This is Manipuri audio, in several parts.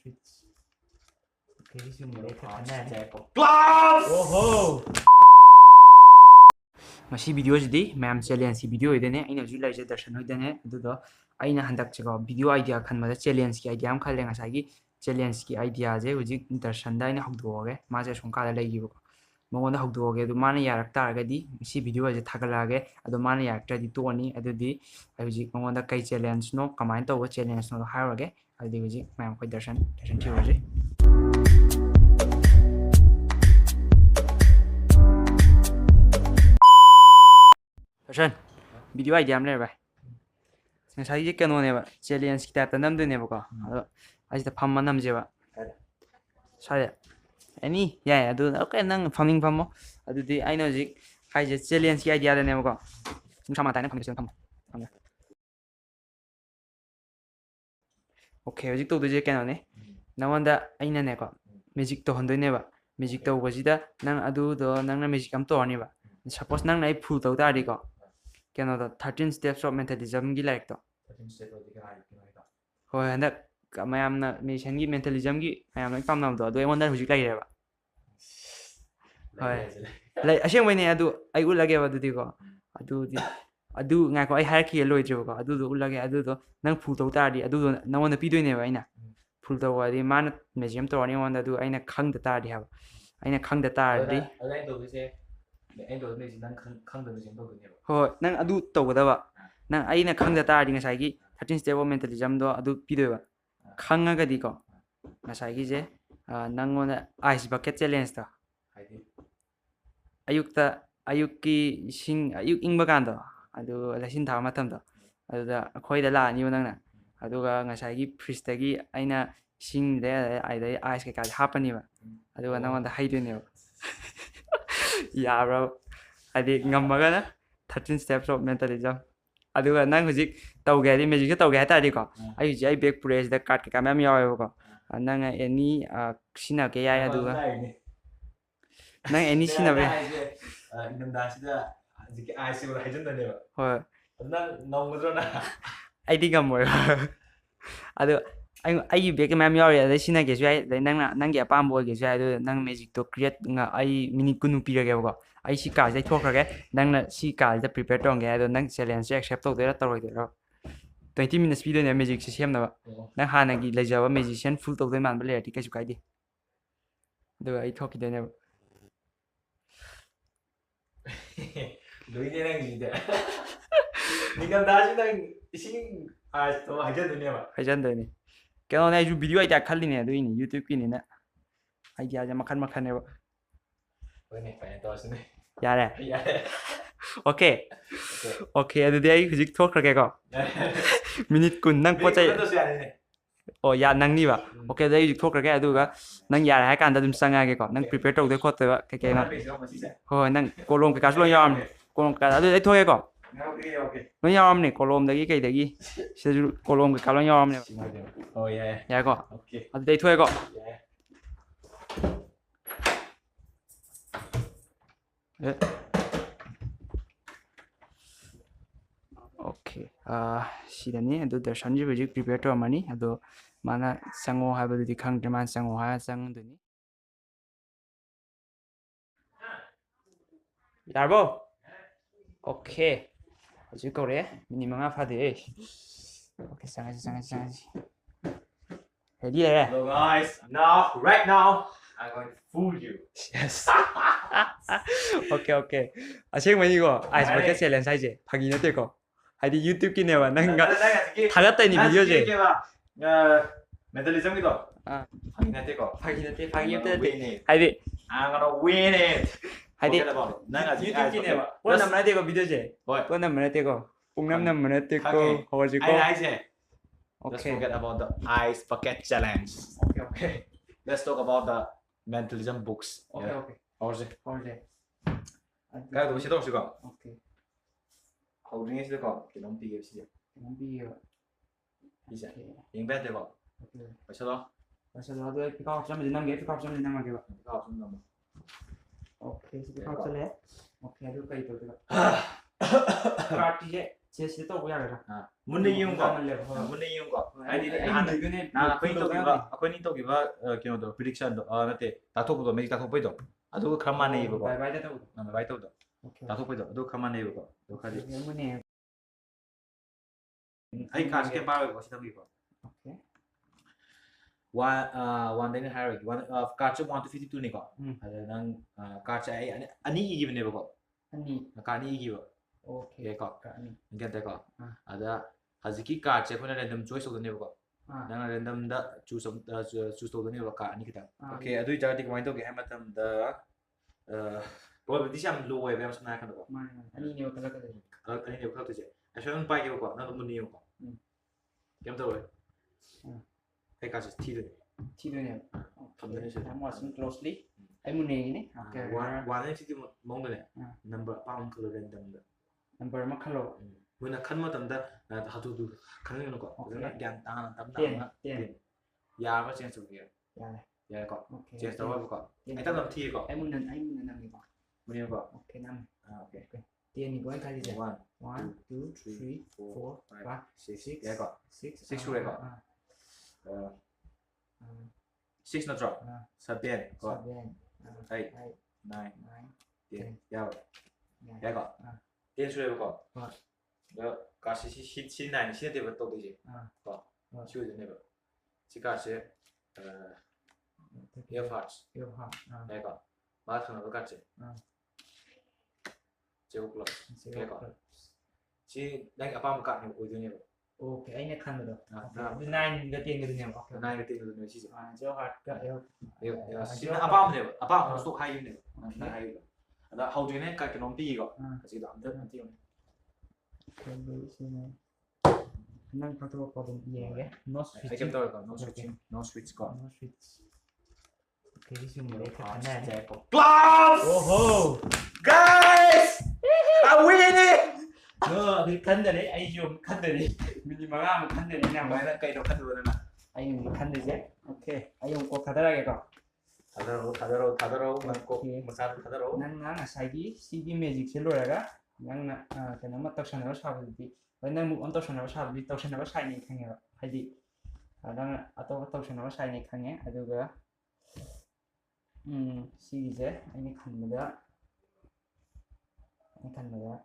switch. Okay, this is Gloves! Oh masi video jidi ma'am challenge video idene aina ju lai je darshan hoidene adudo aina handak chego video idea khanma challenge ki idea am khale ngasa gi challenge ki idea je hujik darshan da aina hokdoge ma je songka da lai gibo mongonda hokdoge adu mana yarak taragadi si video je thagalage adu mana yarak tradi toni adudi hujik mongonda kai challenge no kamain to challenge no harage adi hujik ma'am koi darshan thiroje Darshan video idea am le ba ngasai je kano ne ba challenge ki ta ta nam de ne ba ko ado ai ta pham nam je ba sai any ya adu okay nang farming famo adu di I know ji hai je challenge ki idea de ne ba ko sama ta ne pham pham okay hojik to je kano ne nawanda aina ne ko magic to hondoi ne ba magic to ba ji da nang adu do nang na magic am to ni ba suppose nang nai full to ta ri ko kano da 13 steps of mentalism gi like to 13 steps of the guy. hoi handa mayam na mission gi mentalism gi mayam na pam nam do do emon da hujik lai re ba hoi lai aseng mai ne adu ai ulage ba du di ko adu ngai ko ai hierarchy loi je ko adu do ulage adu do nang full to ta ri adu do nang on pi doi ne ba ina full to wa di man museum to ni on da du aina khang da ta ri ha aina khang da ta ri Alai to se anh tôi này đang không được diễn đâu được hoi nang adu to da ba nang aina khang da ta ri ngasai gi 13 step of mentalism do adu pi doi ba khang ga di ko ngasai gi je nang on ice bucket challenge ta ayukki sing ayuk ingba kan do adu lasin tha matam do adu da khoi da la ni nang na adu ga ngasai gi freeze ta gi aina sing de ai de ice ka hapani ba adu ga nang on da hai de ne ya bro adi ngamma ga na 13 steps of mentalism adu ga nang hujik tau ga di magic tau ga ta di ko ai ji ai back press da card ka mem yaw ko nang any sina ke ya adu ga nang any sina be 이놈 다시다 이렇게 아이스로 해준다네요. hoi 난 너무 좋나. ai di ngam mo adu ai back mem yaw ya da sina ke sai da nang ge pam bo ge sai adu nang magic to create nga ai minute kunu pi ga ko ai si ka sai thok ra ge nang na si ka da prepare tong ge adu nang challenge accept to de ta roi de ro 20 minutes video ne magic system na ba nang hana gi lejawa magician full to de man ba le ti ka su kai di adu ai thok ki de ne 너희들랑 이제 니가 나중에 신 아또 하자더니 봐. jan de ni ke no ne ju video ai ta khali ne do ni youtube ki ni na ai ja makhan ne ba 왜네 파인 도스네. ya re 야. okay okay adu de ai hujik thok ra ge ko minute kun nang po chai 도스 아니네. oh ya nang ni ba okay de hujik thok ra ge adu ga nang ya ra kan da dum sanga ge ko nang prepare to de ko te ba ke na hoi nang kolom ke ka lo yam kolom ka adu ai thoi ko 오케이 오케이. lo yam ni kolom da gi kai da gi se kolom ke ka lo yam ni 어 예. ya ko 오케이. adu de thoi ko 예. okay sidani adu darshan ji hujik prepare to mani adu mana sango ha ba di khang de man sango ha sang du ni yarbo okay hujik ko re mini manga fa de okay sangaji ready le Hello guys. Now right now I'm going to fool you. yes okay aseng mani ko ice bucket challenge sai je phagi na te ko hadi youtube ki ne ba nang ga thagat ni video je 메달리즘이다. 확인해 거. phagi na te phagi te Win it. hadi I'm gonna win it. hadi Forget about it. 내가 youtube ki ne ba pon nam na te ko video je What? pon nam na te ko pung nam na te ko Okay. ho ji ko I say. Let's okay forget about the ice bucket challenge. okay Let's talk about the mentalism books. okay 어제. hold it 가도 시도 시고. okay 거기에 있을 거. 기동 비게 시죠. không biết 이제. 인벤 되고. okay 맞춰도. sau đó tôi pick up cho mình năm ghế pick up cho mình năm ghế 이거 좀 넘어. okay pick up cho lẽ okay tôi cây tôi card thì 제시 또 뭐야 문내 이용 거 문내 문내 이용 거 아니 나 이거는 아코니 또기바 기노도 프리딕션도 나테 다토부도 매직 다토보이도 아도 크라마네 이거 바이 바이 다 바이 또도 다토보이도 아도 크라마네 이거 도카지 문내 아이 카스케 바로 이거 시다 이거 오케이 one then hierarchy one card 1 to 52 니까 난 card 아니 이기면 해보고 아니 카니 이기고 오케이 얘가 아니 이게 내가 아다 하지키 card 제가 랜덤 choice 오던 해보고 난 랜덤다 choose 오던 해보고 카니 기타 오케이 아도 이자디 그만 또 게임마탐다 probability 참 low 해 배우면 나야 간다고 아니 네 어떻게 되지 아니 네 그것도 이제 저는 빠이게 봐 나도 못 니요 게임 더 해까지 티드네 I'm watching closely I 문내이네 오케이 one city 먹는데 number pound color random number 막 칼로 뭐나 칸 마탐다 하도도 가능한 거 그래서 그냥 땅 땡 야가 체인지 볼게요 야래 야가 오케이 체인지 더 볼까 일단 넌 티가 I 문는 남는 거 뭐냐 거 오케이 남 오케이 tiền 이거 가지자 1 1 2 3 4 5 6 얘가 6 6 얘가 6 나 drop 7 거 8 9 10 야가 얘가 10 수에 볼까 너 가시 신나니 신의 대부터 또 되지 쉬워져 내가 지가시 에어팟 내가 마트는 거 같지 제고 클럽 내가 지 내가 아빠 먹까 오더니 오케이 anh khăn rồi nine cái tiền cái gì nhỉ 나이 그때 그 시즌 cho hạt cái 신 아빠 먹네 아빠 먹 속 하이 있네 나 하이 나 하우드네 까게 넘비 이거 지도 안 되는 띠요 năng phát thua có gì vậy no switch I can do it no switch 거 no switch cái gì mà cái này này gloves oh guys I win it cái khăn đấy anh dùng khăn đấy mình mà làm khăn đấy nào mà nó cây đâu khăn rồi nè anh dùng khăn đấy chứ ok anh dùng có khăn đấy cái 다더러 맞고 무사도 다더러 năng ngài CD magic sẽ lôi ra năng cái nó mà tao sản nó sao thì với năng một tao sản nó sao thì tao sản nó sai này khang nhở hay gì năng tao sản nó sai này khang nhé 아두가 CD anh khăn mà đó anh khăn mà đó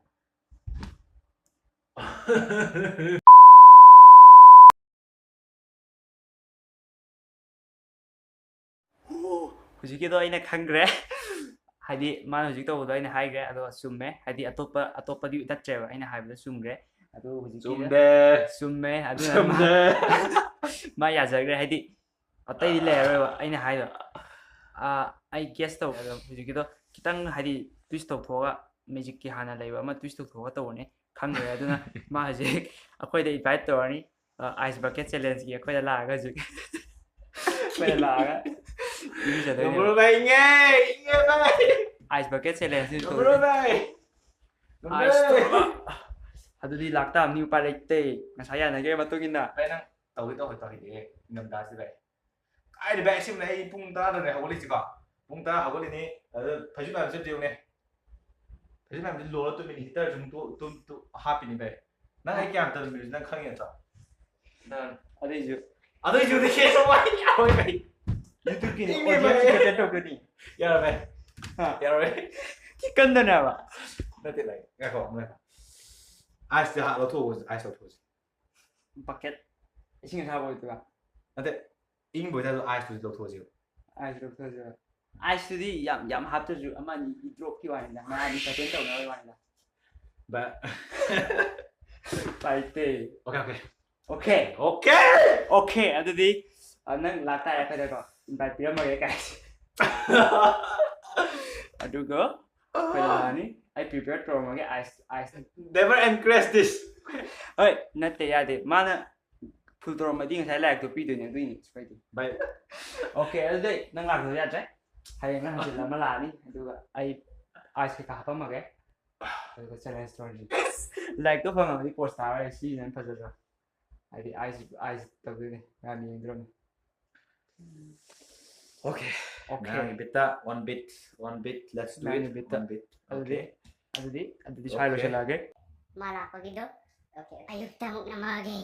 hꯧꯖꯤꯛꯀꯤꯗꯣ ꯑꯩꯅ ꯈꯪꯈ꯭ꯔꯦ ꯍꯥꯏꯗꯤ ꯃꯥꯅ ꯍꯧꯖꯤꯛ ꯇꯧꯕꯗꯣ ꯑꯩꯅ ꯍꯥꯏꯈ꯭ꯔꯦ ꯑꯗꯣ ꯆꯨꯝꯃꯦ ꯍꯥꯏꯗꯤ ꯑꯇꯣꯞꯄꯗꯤ ꯅꯠꯇ꯭ꯔꯦꯕ ꯑꯩꯅ ꯍꯥꯏꯕꯗꯣ ꯆꯨꯝꯈ꯭ꯔꯦ ꯑꯗꯣ ꯍꯧꯖꯤꯛꯀꯤ ꯆꯨꯝꯃꯦ ꯑꯗꯨꯅ ꯃꯥ ꯌꯥꯖꯈ꯭ꯔꯦ ꯍꯥꯏꯗꯤ ꯑꯇꯩꯗꯤ ꯂꯩꯔꯔꯣꯏꯕ ꯑꯩꯅ ꯍꯥꯏꯗꯣ ꯑꯩ ꯒꯦꯁ ꯇꯧ ꯑꯗꯣ ꯍꯧꯖꯤꯛꯀꯤꯗꯣ ꯈꯤꯇꯪ ꯍꯥꯏꯗꯤ ꯇ꯭ꯋꯤꯁ ꯇꯧꯊꯣꯛꯑꯒ ꯃꯦꯖꯤꯛꯀꯤ ꯍꯥꯟꯅ ꯂꯩꯕ ꯑꯃ ꯇ꯭ꯋꯤꯁ ꯇꯧꯊꯣꯛꯑꯒ ꯇꯧꯕꯅꯦ ꯈꯪꯈ꯭ꯔꯦ ꯑꯗꯨꯅ ꯃꯥ ꯍꯧꯖꯤꯛ ꯑꯩꯈꯣꯏꯗ ꯏꯟꯚꯥꯏꯠ ꯇꯧꯔꯅꯤ ꯑꯥꯏꯁ ꯕꯀꯦꯠ ꯆꯦꯂꯦꯟꯖꯀꯤ ꯑꯩꯈꯣꯏꯗ ꯂꯥꯛꯑꯒ ꯍꯧꯖꯤꯛ ꯑꯩꯈꯣꯏꯗ ꯂꯥꯛꯑꯒ Bro nghe Ice bucket challenge Bro này ꯑꯗꯨꯗꯤ ꯂꯥꯛꯇꯥꯕꯅꯤ ꯎꯄꯥꯏ ꯂꯩꯇꯦ ꯉꯁꯥꯏ ꯌꯥꯅꯒꯦ ꯃꯇꯨꯡ ꯏꯟꯅ ꯅꯪ ꯇꯧꯔꯤꯗꯤ ꯏꯪꯊꯝꯊꯥꯁꯤ ꯚꯥꯏ ꯀꯥꯏꯗꯤ ꯚꯥꯏ ꯑꯁꯤꯃꯅ ꯑꯩ ꯄꯨꯡ 10ꯗꯅꯦ ꯍꯧꯒꯠꯂꯤꯁꯤꯀꯣ ꯄꯨꯡ 10 ꯍꯧꯒꯠꯂꯤꯅꯤ ꯑꯗꯨ ꯐꯩꯖꯨꯞ ꯃꯌꯥꯝ ꯆꯠꯇꯦꯌꯨꯅꯦ ꯐꯩꯖꯨꯞ ꯃꯌꯥꯝꯁꯤ ꯂꯣꯜꯂ ꯇꯨꯝꯃꯤꯅꯤ ꯍꯤꯇꯔ ꯁꯨꯝ ꯍꯥꯞꯄꯤꯅꯤ ꯚꯥꯏ ꯅꯪ ꯑꯩ ꯀꯌꯥꯝ ꯇꯧꯔꯝꯃꯤꯁꯤ ꯅꯪ ꯈꯪꯉꯤ ꯅꯠꯇ꯭ꯔꯣ ꯑꯗꯨꯏꯁꯨ ꯀꯦꯁ ꯋꯥꯏ ꯌꯥꯎꯋꯦ ꯚꯥꯏ 유튜브에 어디에 찍었더니 야라베 야라베 끝내놔봐 나한테 나 야거 뭐야 아이스 너 투어지 아이스 투어지 바켓 신경 사고 있다가 나한테 잉 뭐냐도 아이스 너 투어지 아이스 투어지 아이스디 얌 합쳐주 아마 이 드롭 피와인다 나니 다된 적 나와 와인다 바 파이트 오케이 오케이 아드디 난 락다 약간 되고 invite piramaga guys aduga pelani I prepared piramaga ice never encourage this oi natte yade mana full piramaga ngasai like to pi doine duini spicy bye okay adai nang lak do yadre hayang nang hajil lama lani aduga ai ice ka hapamaga aduga challenge story like to family post tara si nan fajaja ai ice tagdine ngani indrom Okay. Now one bit. Let's do it. One bit. Okay. Adudi try lo siya lagi. Mala pagido. Okay. Ayuktang namagi.